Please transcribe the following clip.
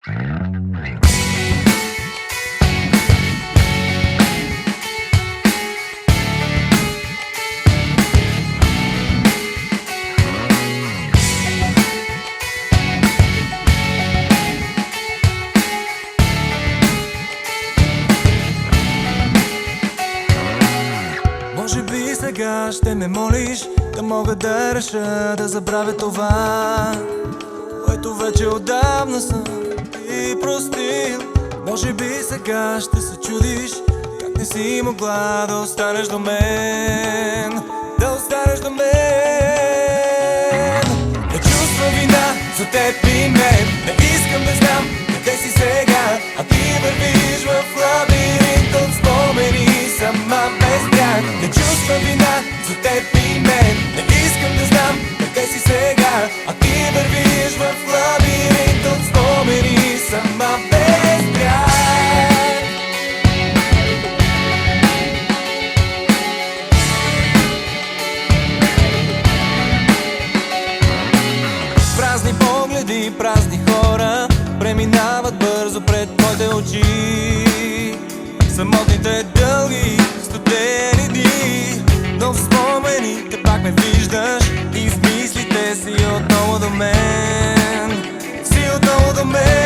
Може би сега ще ме молиш да мога да реша да забравя това, което вече отдавна съм ти простил. Може би сега ще се чудиш как не си могла да останеш до мен, да останеш до мен. Не чувствам вина за теб и мен, не искам да знам къде си сега, а ти вървиш в лабиринт от спомени сама без бряг. Не чувствам вина за теб и мен, не искам да знам къде си сега, а ти вървиш в лабиринт от спомени сама без бряг. Празни погледи, празни хора преминават бързо пред моите очи. Самотните дълги, студени дни, но в спомените пак ме виждаш и в мислите си отново до мен, си отново до мен.